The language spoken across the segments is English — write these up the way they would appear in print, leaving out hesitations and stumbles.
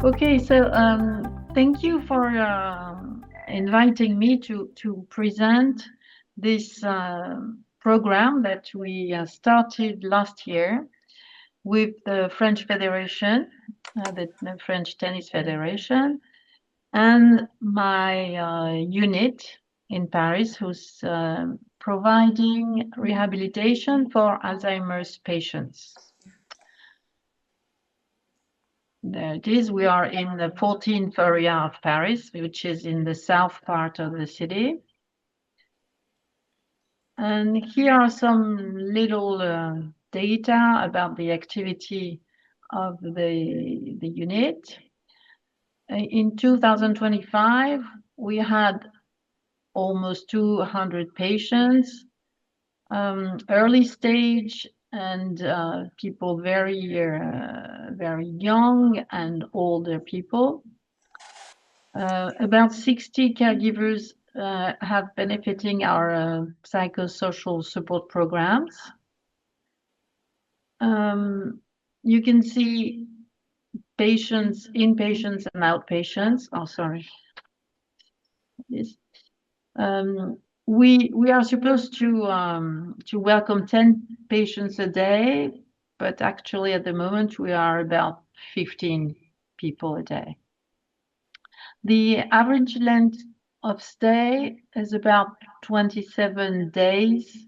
Okay, so thank you for inviting me to present this program that we started last year with the French Federation, the French Tennis Federation, and my unit in Paris, who's providing rehabilitation for Alzheimer's patients. There it is. We are in the 14th area of Paris, which is in the south part of the city. And here are some little data about the activity of the unit. In 2025, we had almost 200 patients, early stage and people very young and older people. About 60 caregivers have benefiting our psychosocial support programs. You can see patients, inpatients and outpatients. Oh, sorry. Yes. We are supposed to welcome 10 patients a day, but actually at the moment we are about 15 people a day. The average length of stay is about 27 days,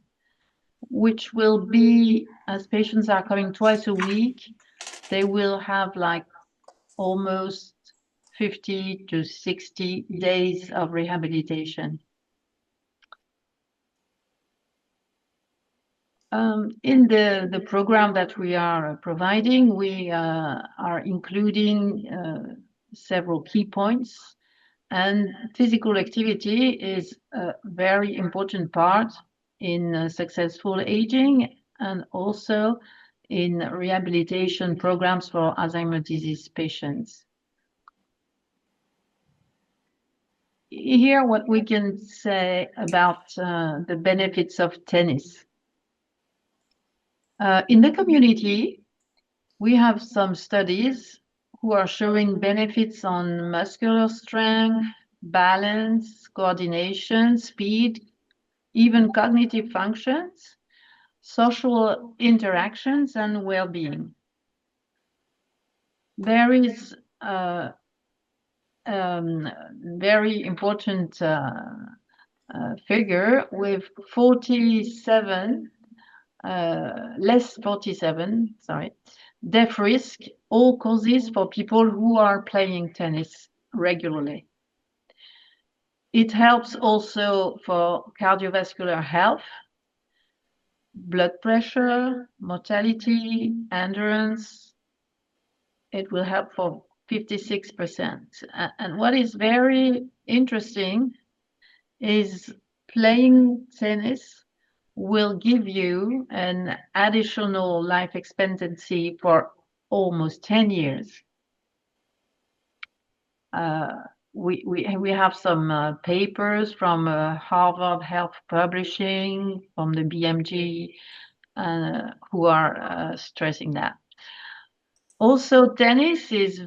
which will be, as patients are coming twice a week, they will have like almost 50 to 60 days of rehabilitation. In the program that we are providing, we are including several key points, and physical activity is a very important part in successful aging and also in rehabilitation programs for Alzheimer's disease patients. Here, what we can say about the benefits of tennis. In the community, we have some studies who are showing benefits on muscular strength, balance, coordination, speed, even cognitive functions, social interactions, and well-being. There is a very important figure with 47 death risk, all causes for people who are playing tennis regularly. It helps also for cardiovascular health, blood pressure, mortality, endurance. It will help for 56%. And what is very interesting is playing tennis will give you an additional life expectancy for almost 10 years. We have some papers from Harvard Health Publishing, from the BMG, who are stressing that. Also, tennis is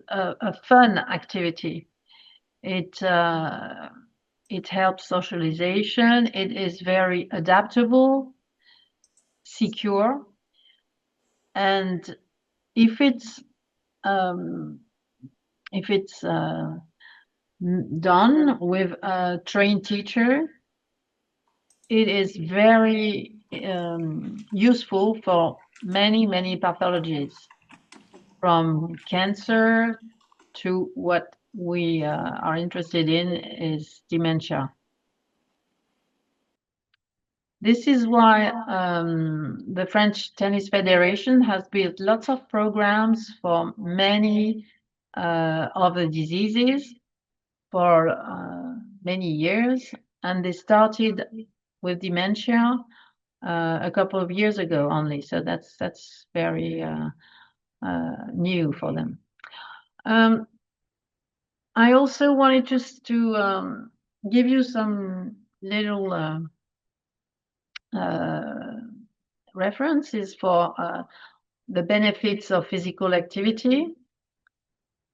a fun activity. It helps socialization. It is very adaptable, secure, and if it's done with a trained teacher, it is very useful for many pathologies, from cancer to what we are interested in is dementia. This is why the French Tennis Federation has built lots of programs for many of the diseases for many years, and they started with dementia a couple of years ago only, so that's very new for them. I also wanted just to give you some little references for the benefits of physical activity.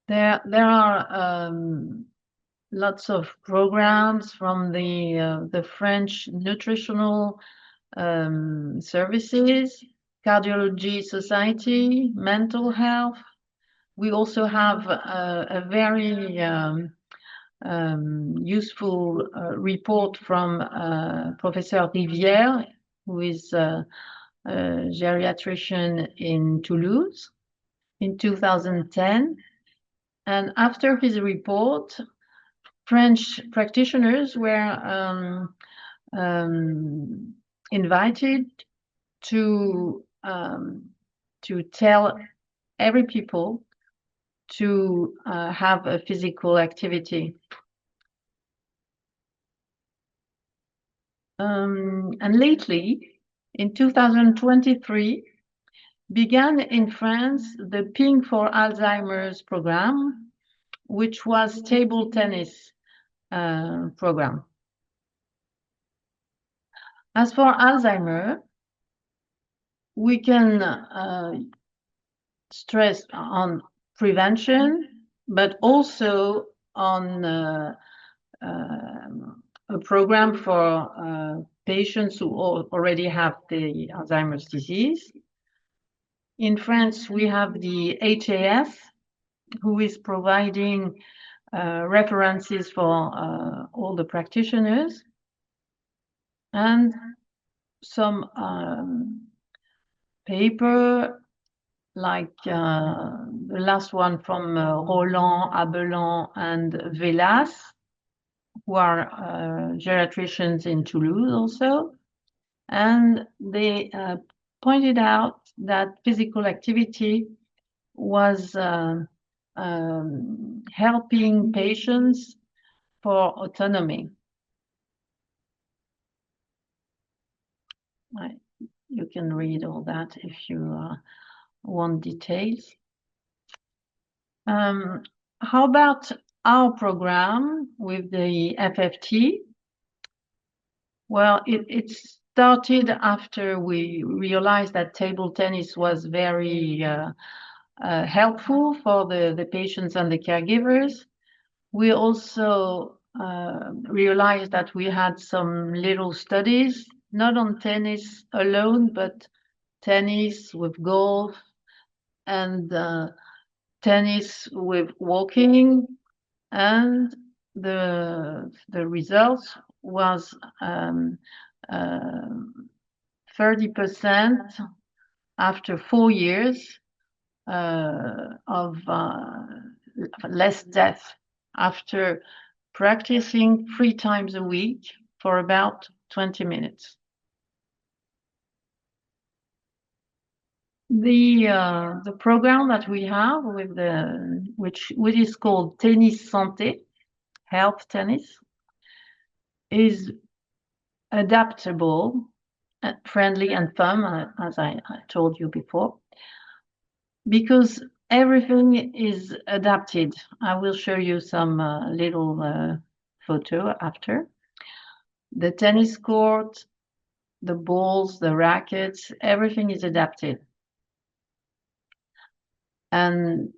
There are lots of programs from the French nutritional services, cardiology society, mental health. We also have a very useful report from Professor Rivière, who is a geriatrician in Toulouse in 2010. And after his report, French practitioners were invited to tell every people to have a physical activity. And lately, in 2023, began in France the Ping for Alzheimer's program, which was table tennis program. As for Alzheimer, we can stress on prevention, but also on a program for patients who already have the Alzheimer's disease. In France, we have the HAS, who is providing references for all the practitioners, and some paper like the last one from Roland, Abelin, and Velas, who are geriatricians in Toulouse also. And they pointed out that physical activity was helping patients for autonomy. You can read all that if you want details. How about our program with the FFT? Well, it started after we realized that table tennis was very helpful for the patients and the caregivers. We also realized that we had some little studies, not on tennis alone, but tennis with golf and tennis with walking, and the results was 30% after 4 years of less death after practicing 3 times a week for about 20 minutes. The program that we have with which is called Tennis Santé, health tennis, is adaptable, friendly and fun, as I told you before, because everything is adapted. I will show you some little photo after. The tennis court, the balls, the rackets, everything is adapted. And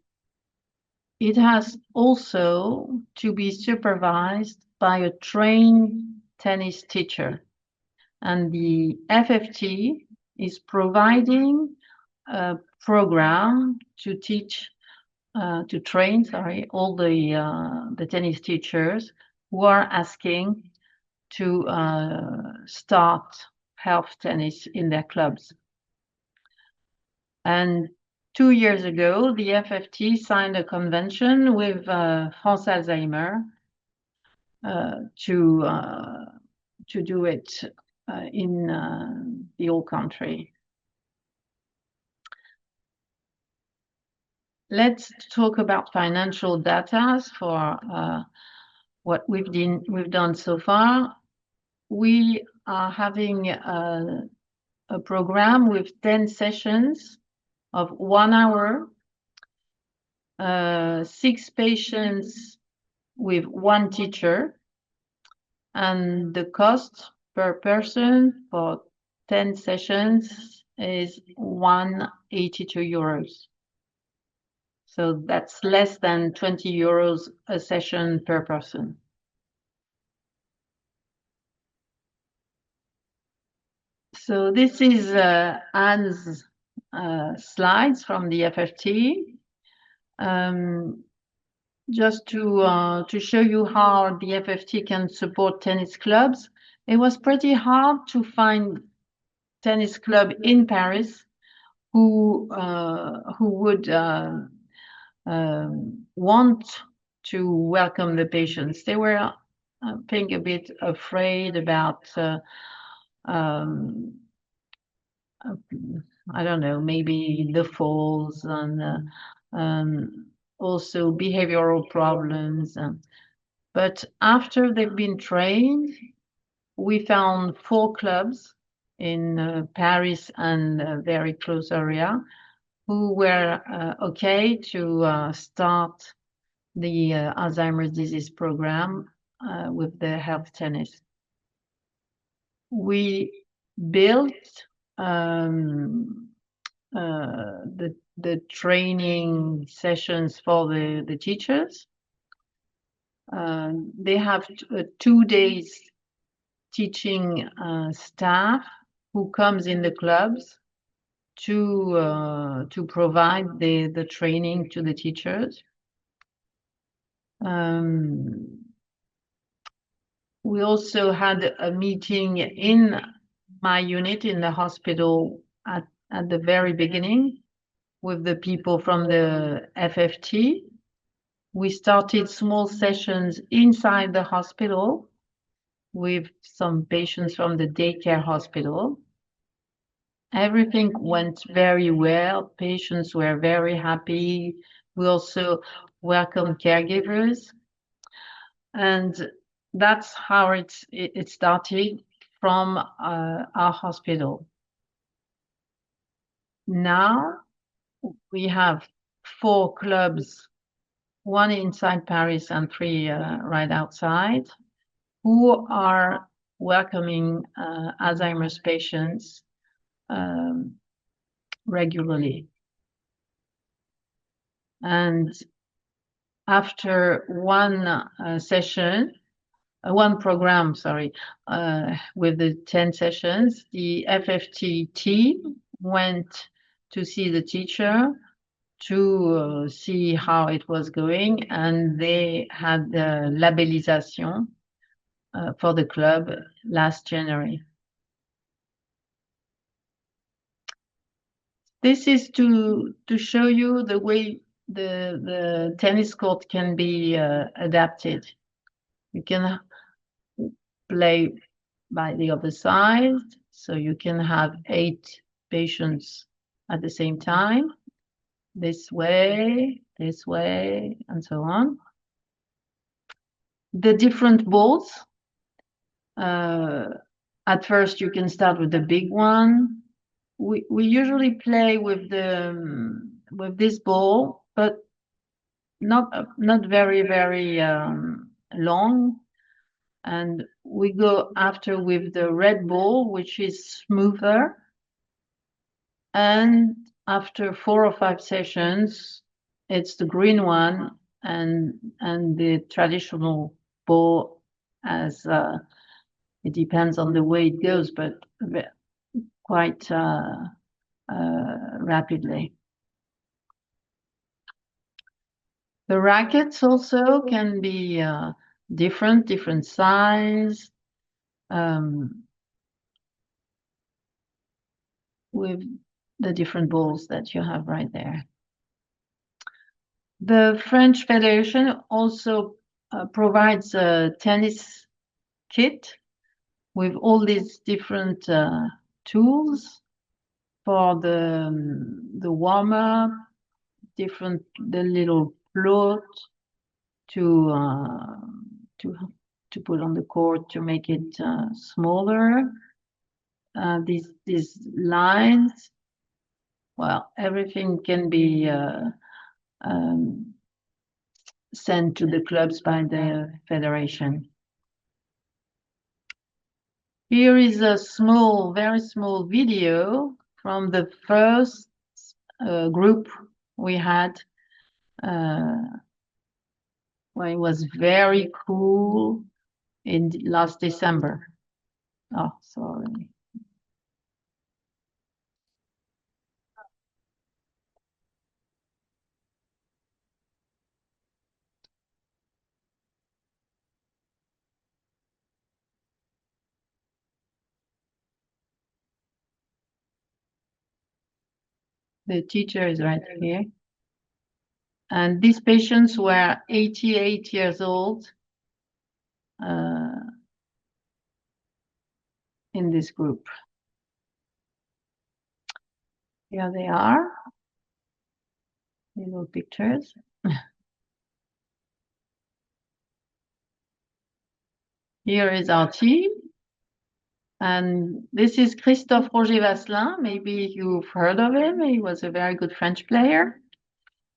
it has also to be supervised by a trained tennis teacher. And the FFT is providing a program to train all the tennis teachers who are asking to start health tennis in their clubs. And 2 years ago, the FFT signed a convention with France Alzheimer to do it in the whole country. Let's talk about financial data for what we've done so far. We are having a program with 10 sessions of 1 hour, 6 patients with 1 teacher, and the cost per person for 10 sessions is €182. So that's less than 20 euros a session per person. So this is Anne's slides from the FFT. Just to show you how the FFT can support tennis clubs. It was pretty hard to find tennis club in Paris who would want to welcome the patients. They were being a bit afraid about I don't know, maybe the falls and also behavioral problems. But after they've been trained, we found 4 clubs in Paris and a very close area who were okay to start the Alzheimer's disease program with the health tennis. We built the training sessions for the teachers. They have 2 days teaching staff who comes in the clubs to provide the training to the teachers. We also had a meeting in my unit in the hospital at the very beginning with the people from the FFT. We started small sessions inside the hospital with some patients from the daycare hospital. Everything went very well. Patients were very happy. We also welcomed caregivers. And that's how it started from our hospital. Now we have 4 clubs, 1 inside Paris and 3 right outside, who are welcoming Alzheimer's patients regularly. And after one program, with the 10 sessions, the FFT team went to see the teacher to see how it was going, and they had the labellisation for the club last January. This is to show you the way the tennis court can be adapted. You can play by the other side, so you can have 8 patients at the same time, this way, and so on. The different balls. At first, you can start with the big one. We usually play with this ball, but not very long. And we go after with the red ball, which is smoother. And after 4 or 5 sessions, it's the green one and the traditional ball, as it depends on the way it goes, but quite rapidly. The rackets also can be different size, with the different balls that you have right there. The French Federation also provides a tennis kit with all these different tools for the warm-up, the little float to put on the court to make it smaller. These lines, well, everything can be sent to the clubs by the federation. Here is a very small video from the first group we had when it was very cool in last December. Oh, sorry. The teacher is right here. And these patients were 88 years old in this group. Here they are, little pictures. Here is our team. And this is Christophe Roger-Vasselin. Maybe you've heard of him. He was a very good French player.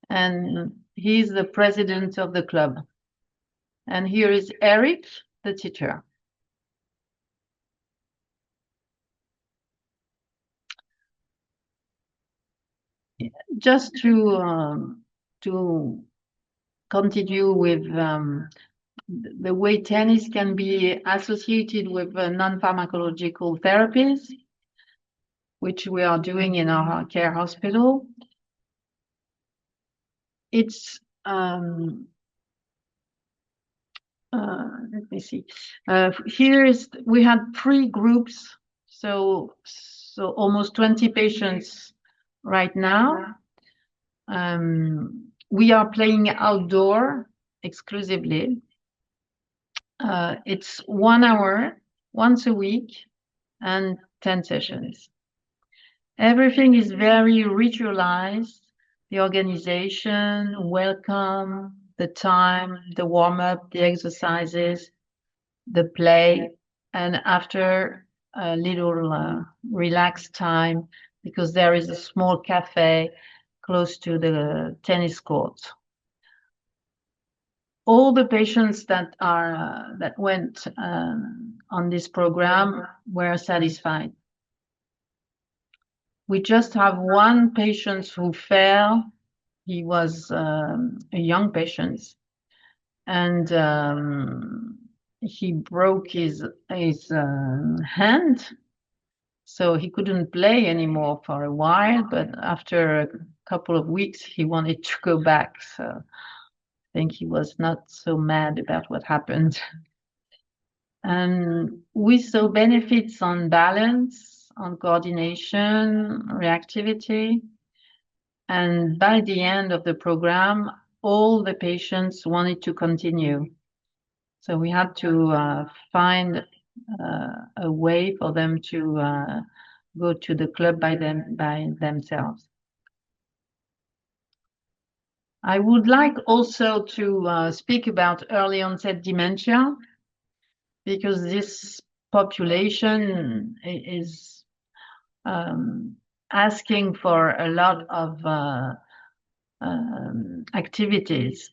And he's the president of the club. And here is Eric, the teacher. Just to continue with the way tennis can be associated with non-pharmacological therapies, which we are doing in our care hospital. It's let me see. We had 3 groups, so almost 20 patients right now. We are playing outdoor exclusively. It's 1 hour once a week and 10 sessions. Everything is very ritualized. The organization, welcome, the time, the warm-up, the exercises, the play, and after a little relaxed time, because there is a small cafe close to the tennis court. All the patients that went on this program were satisfied. We just have 1 patient who fell. He was a young patient, and he broke his hand, so he couldn't play anymore for a while. But after a couple of weeks, he wanted to go back. So I think he was not so mad about what happened. And we saw benefits on balance, on coordination, reactivity. And by the end of the program, all the patients wanted to continue. So we had to find a way for them to go to the club by themselves. I would like also to speak about early onset dementia, because this population is asking for a lot of activities.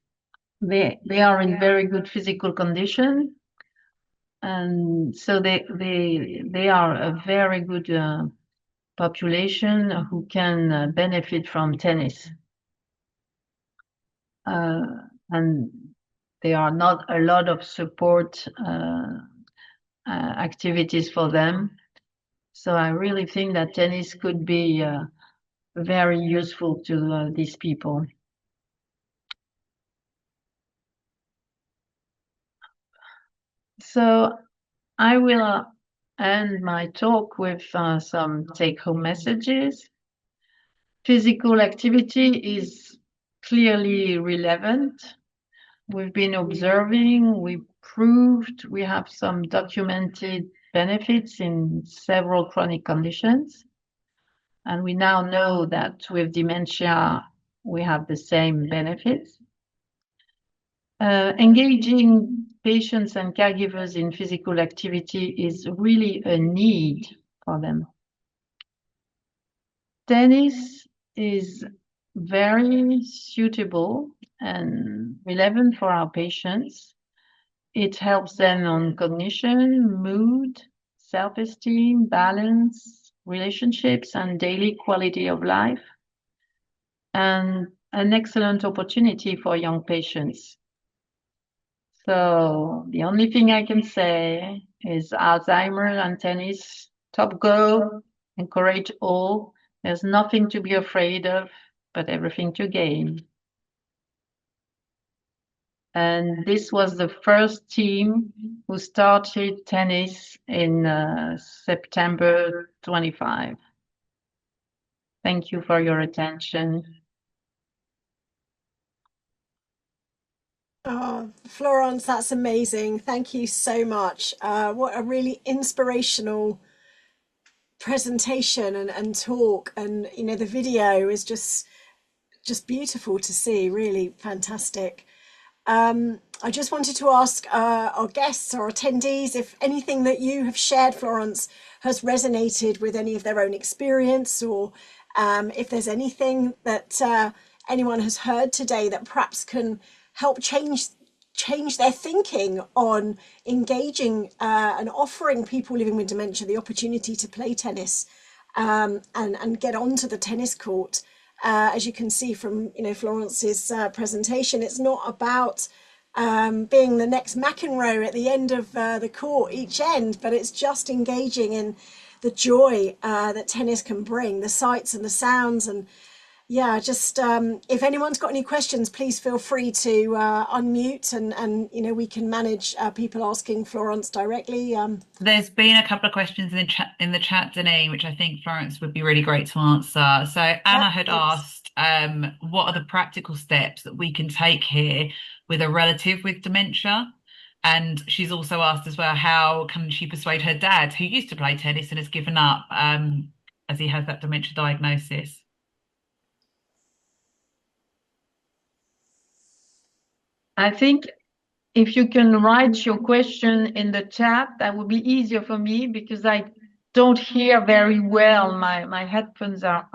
They are in very good physical condition, and so they are a very good population who can benefit from tennis. And there are not a lot of support activities for them. So I really think that tennis could be very useful to these people. So I will end my talk with some take-home messages. Physical activity is clearly relevant. We've been observing, we proved, we have some documented benefits in several chronic conditions. And we now know that with dementia, we have the same benefits. Engaging patients and caregivers in physical activity is really a need for them. Tennis is very suitable and relevant for our patients. It helps them on cognition, mood, self-esteem, balance, relationships, and daily quality of life. And an excellent opportunity for young patients. So the only thing I can say is Alzheimer's and tennis, top go, encourage all. There's nothing to be afraid of, but everything to gain. And this was the first team who started tennis in September 25. Thank you for your attention. Oh, Florence, that's amazing. Thank you so much. What a really inspirational presentation and talk. And, you know, the video is just beautiful to see, really fantastic. I just wanted to ask our guests or attendees if anything that you have shared, Florence, has resonated with any of their own experience, or if there's anything that anyone has heard today that perhaps can help change their thinking on engaging and offering people living with dementia the opportunity to play tennis and get onto the tennis court. As you can see from Florence's presentation, it's not about being the next McEnroe at the end of the court each end, but it's just engaging in the joy that tennis can bring, the sights and the sounds. And yeah, just if anyone's got any questions, please feel free to unmute and we can manage people asking Florence directly. There's been a couple of questions in the chat, Denise, which I think Florence would be really great to answer. So Anna had asked, what are the practical steps that we can take here with a relative with dementia? And she's also asked as well, how can she persuade her dad, who used to play tennis and has given up as he has that dementia diagnosis? I think if you can write your question in the chat, that would be easier for me because I don't hear very well. My headphones are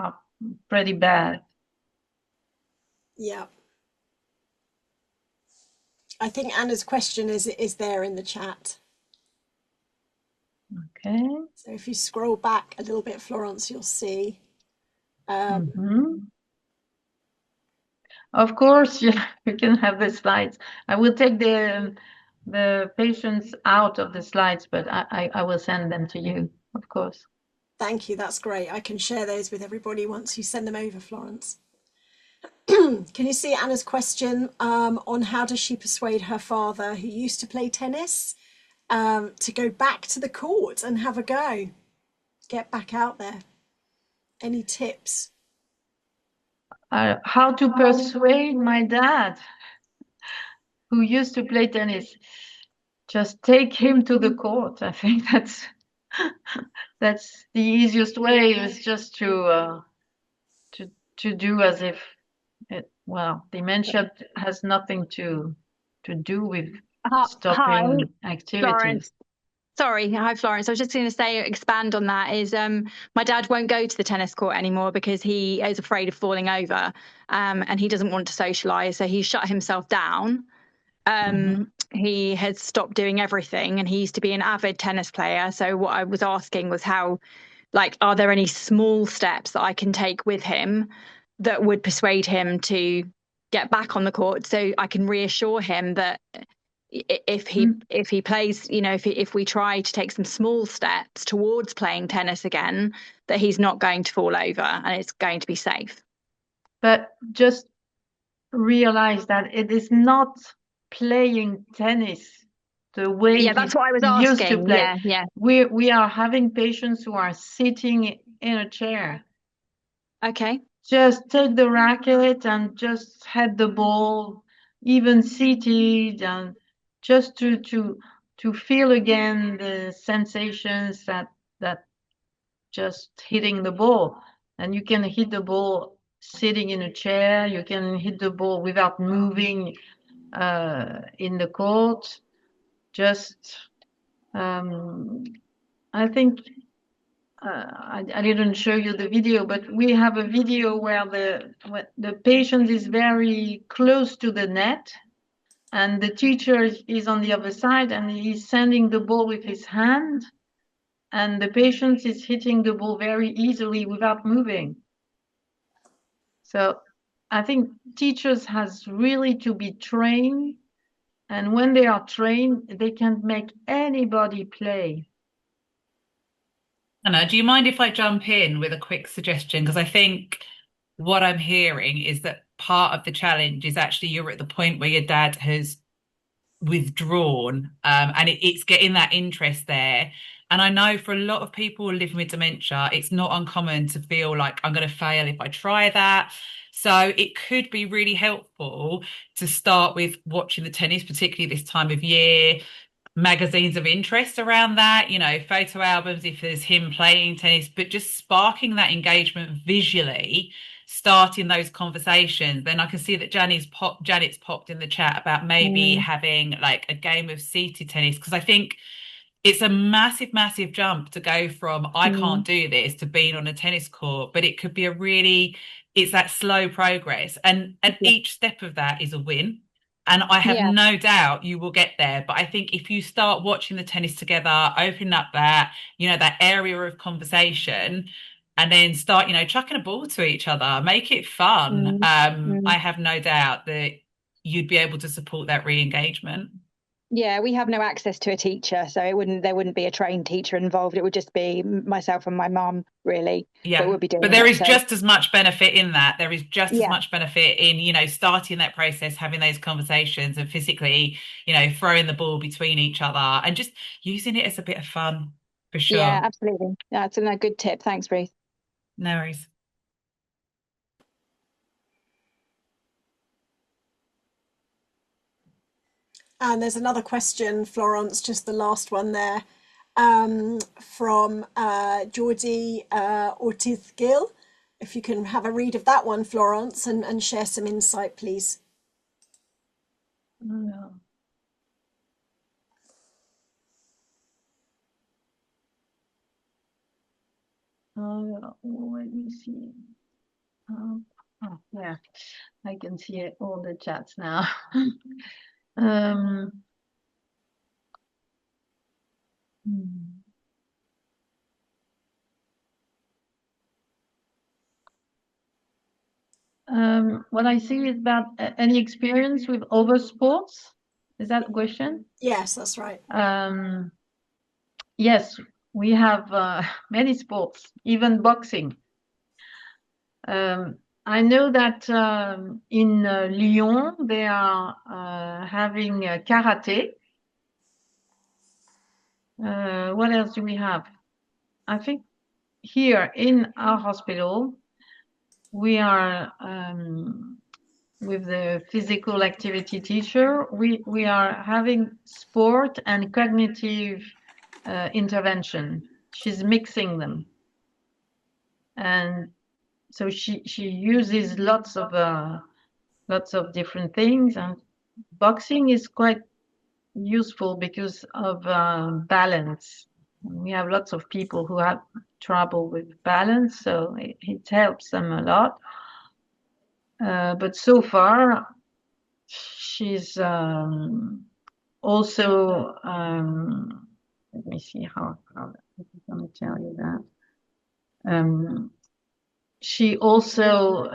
pretty bad. Yeah. I think Anna's question is there in the chat. Okay. So if you scroll back a little bit, Florence, you'll see. Of course, you can have the slides. I will take the patients out of the slides, but I will send them to you, of course. Thank you. That's great. I can share those with everybody once you send them over, Florence. Can you see Anna's question on how does she persuade her father, who used to play tennis, to go back to the court and have a go, get back out there? Any tips? How to persuade my dad, who used to play tennis? Just take him to the court. I think that's the easiest way. Is just to do as if dementia has nothing to do with stopping activities. Florence. Sorry, hi Florence. I was just going to say, expand on that is my dad won't go to the tennis court anymore because he is afraid of falling over and he doesn't want to socialise. So he shut himself down. He has stopped doing everything, and he used to be an avid tennis player. So what I was asking was how, are there any small steps that I can take with him that would persuade him to get back on the court, so I can reassure him that if he plays, if we try to take some small steps towards playing tennis again, that he's not going to fall over and it's going to be safe. But just realize that it is not playing tennis the way that's what I was asking. Used to play. Yeah. We are having patients who are sitting in a chair. Okay. Just take the racket and just hit the ball, even seated, and just to feel again the sensations that just hitting the ball. And you can hit the ball sitting in a chair. You can hit the ball without moving in the court. Just, I think I didn't show you the video, but we have a video where the patient is very close to the net, and the teacher is on the other side, and he's sending the ball with his hand, and the patient is hitting the ball very easily without moving. So I think teachers has really to be trained, and when they are trained, they can make anybody play. Anna, do you mind if I jump in with a quick suggestion? Because I think what I'm hearing is that part of the challenge is actually you're at the point where your dad has withdrawn, and it's getting that interest there. And I know for a lot of people living with dementia, it's not uncommon to feel like I'm going to fail if I try that. So it could be really helpful to start with watching the tennis, particularly this time of year, magazines of interest around that, photo albums if there's him playing tennis, but just sparking that engagement visually, starting those conversations. Then I can see that Janet's popped in the chat about maybe having like a game of seated tennis, because I think it's a massive jump to go from I can't do this to being on a tennis court, but it could be it's that slow progress, and each step of that is a win. And I have no doubt you will get there. But I think if you start watching the tennis together, opening up that area of conversation, and then start, chucking a ball to each other, make it fun. I have no doubt that you'd be able to support that re-engagement. Yeah, we have no access to a teacher, so there wouldn't be a trained teacher involved. It would just be myself and my mum, really. Yeah, would be doing but there is so. just as much benefit in that. There is just as much benefit in, starting that process, having those conversations, and physically, throwing the ball between each other and just using it as a bit of fun, for sure. Yeah, absolutely. That's a good tip. Thanks, Ruth. No worries. And there's another question, Florence, just the last one there, from Geordie Ortiz-Gill. If you can have a read of that one, Florence, and share some insight, please. No. Let me see. Yeah, I can see all the chats now. What I see is about any experience with other sports. Is that a question? Yes, that's right. Yes, we have many sports, even boxing. I know that in Lyon, they are having karate. What else do we have? I think here in our hospital, we are with the physical activity teacher, we are having sport and cognitive intervention. She's mixing them. And so she uses lots of different things, and boxing is quite useful because of balance. We have lots of people who have trouble with balance, so it helps them a lot. But so far, she's also, let me see how I'm going to tell you that. She also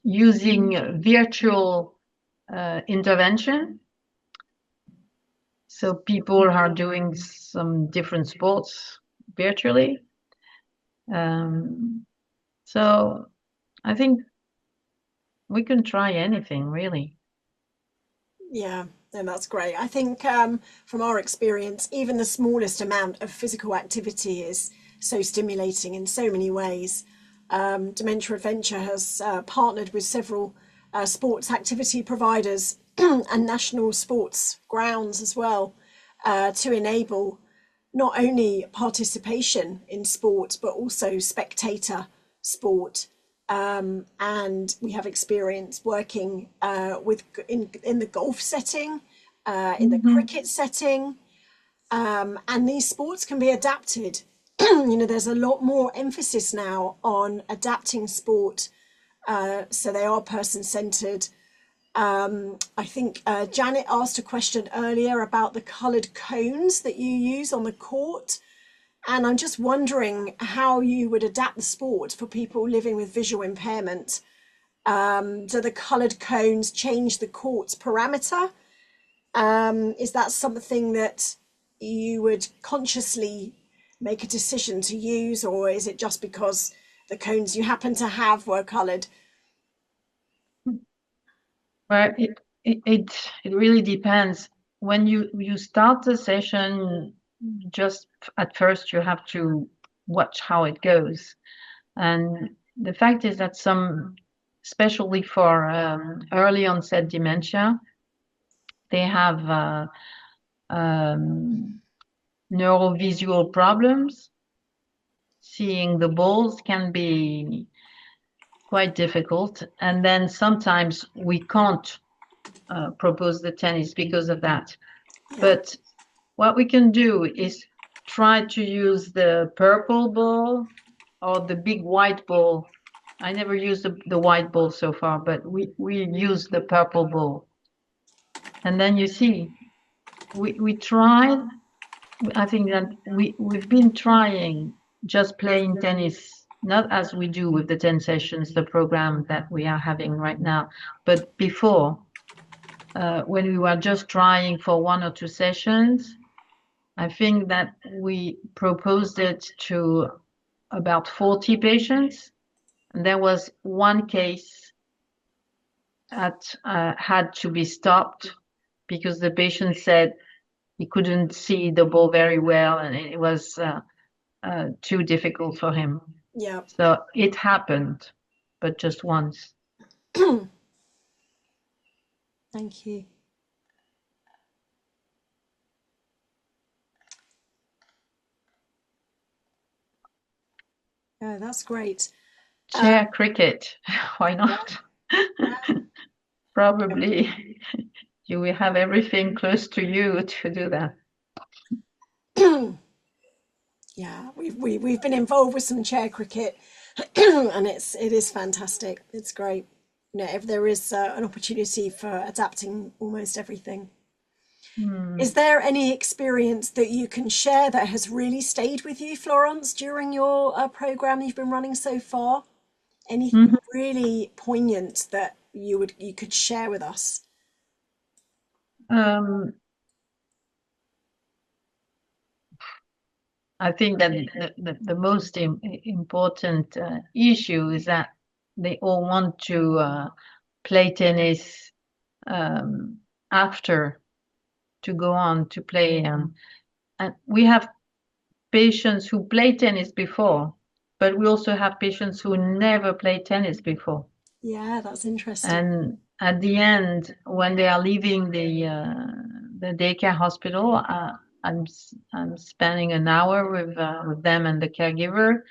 using virtual intervention. So people are doing some different sports virtually. So I think we can try anything, really. Yeah, and that's great. I think from our experience, even the smallest amount of physical activity is so stimulating in so many ways. Dementia Adventure has partnered with several sports activity providers and national sports grounds as well to enable not only participation in sport but also spectator sport. And we have experience working in the golf setting, in the cricket setting, and these sports can be adapted. There's a lot more emphasis now on adapting sport, so they are person-centered. I think Janet asked a question earlier about the coloured cones that you use on the court. And I'm just wondering how you would adapt the sport for people living with visual impairment. Do the coloured cones change the court's parameter? Is that something that you would consciously make a decision to use, or is it just because the cones you happen to have were coloured? Well, it really depends. When you start the session, just at first you have to watch how it goes. And the fact is that some, especially for early onset dementia, they have neurovisual problems. Seeing the balls can be quite difficult. And then sometimes we can't propose the tennis because of that. Yeah. But what we can do is try to use the purple ball or the big white ball. I never used the white ball so far, but we use the purple ball. And then you see, we tried, I think that we've been trying just playing tennis, not as we do with the 10 sessions, the program that we are having right now, but before, when we were just trying for 1 or 2 sessions. I think that we proposed it to about 40 patients. And there was one case that had to be stopped because the patient said he couldn't see the ball very well and it was too difficult for him. Yeah. So it happened, but just once. Thank you. Oh, that's great. Chair cricket, why not? Probably you will have everything close to you to do that. Yeah, we've been involved with some chair cricket, and it is fantastic. It's great. You know, if there is an opportunity for adapting almost everything. Is there any experience that you can share that has really stayed with you, Florence, during your program you've been running so far? Anything really poignant that you could share with us? I think that the most important issue is that they all want to play tennis after, to go on to play. And we have patients who play tennis before, but we also have patients who never played tennis before. Yeah, that's interesting. And at the end, when they are leaving the daycare hospital, I'm spending an hour with them and the caregiver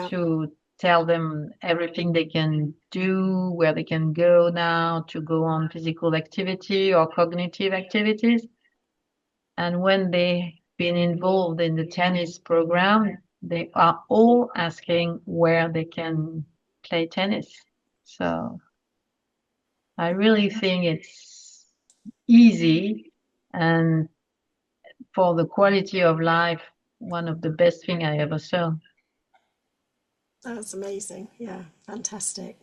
to tell them everything they can do, where they can go now to go on physical activity or cognitive activities. And when they've been involved in the tennis program, they are all asking where they can play tennis. So I really think it's easy, and for the quality of life, one of the best things I ever saw. That's amazing. Yeah, fantastic.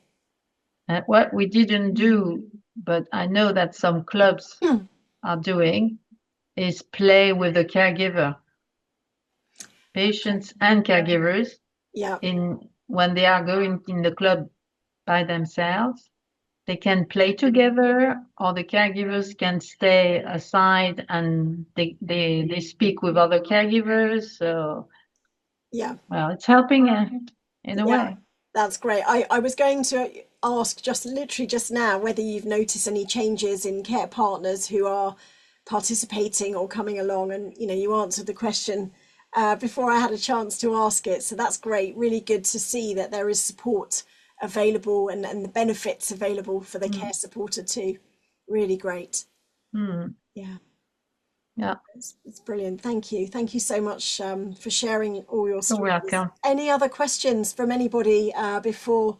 And what we didn't do, but I know that some clubs are doing, is play with the caregiver. Patients and caregivers, when they are going in the club by themselves, they can play together, or the caregivers can stay aside and they speak with other caregivers. So well, it's helping in a way. That's great. I was going to ask literally just now whether you've noticed any changes in care partners who are participating or coming along, and you answered the question before I had a chance to ask it. So that's great. Really good to see that there is support available and the benefits available for the care supporter too. Really great. Yeah, it's brilliant. Thank you so much for sharing all your stories. You're welcome. Any other questions from anybody before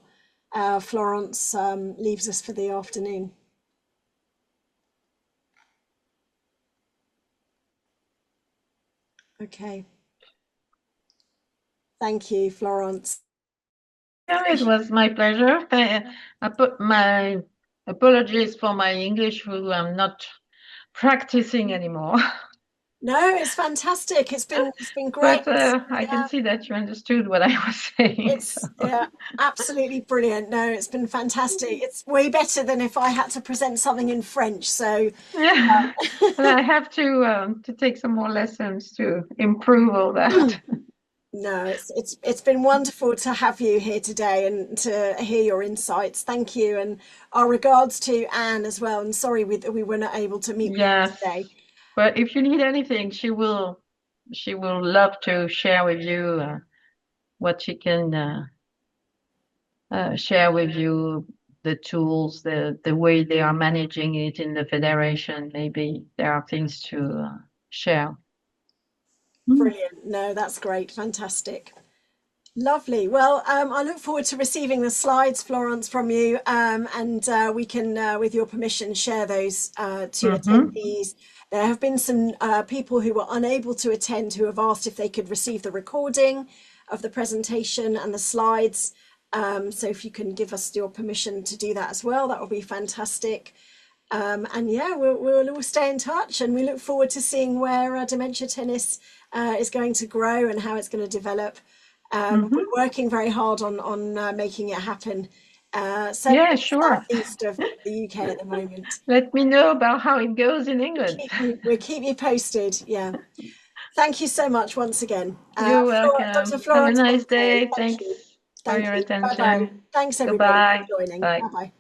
Florence leaves us for the afternoon? Okay. Thank you, Florence. it was my pleasure. I put my apologies for my English, who I'm not practicing anymore. No, it's fantastic. It's been great. But I can see that you understood what I was saying. It's absolutely brilliant. No, it's been fantastic. It's way better than if I had to present something in French. So Yeah, and I have to take some more lessons to improve all that. no, it's been wonderful to have you here today and to hear your insights. Thank you, and our regards to Anne as well. And sorry we were not able to meet with you today. But if you need anything, she will love to share with you what she can share with you, the tools, the way they are managing it in the Federation. Maybe there are things to share. Brilliant. No, that's great. Fantastic. Lovely. Well, I look forward to receiving the slides, Florence, from you, and we can, with your permission, share those to attendees. There have been some people who were unable to attend who have asked if they could receive the recording of the presentation and the slides. So if you can give us your permission to do that as well, that would be fantastic. And yeah, we'll all stay in touch, and we look forward to seeing where dementia tennis is going to grow and how it's going to develop. We're working very hard on making it happen. Yeah, sure. Southeast of the UK at the moment. Let me know about how it goes in England. We'll keep you posted. Yeah. Thank you so much once again. You're welcome. Dr. Florence Have a nice Bonte, day. Thanks for your attention. Bye-bye. Thanks everybody for joining. Bye. Bye-bye.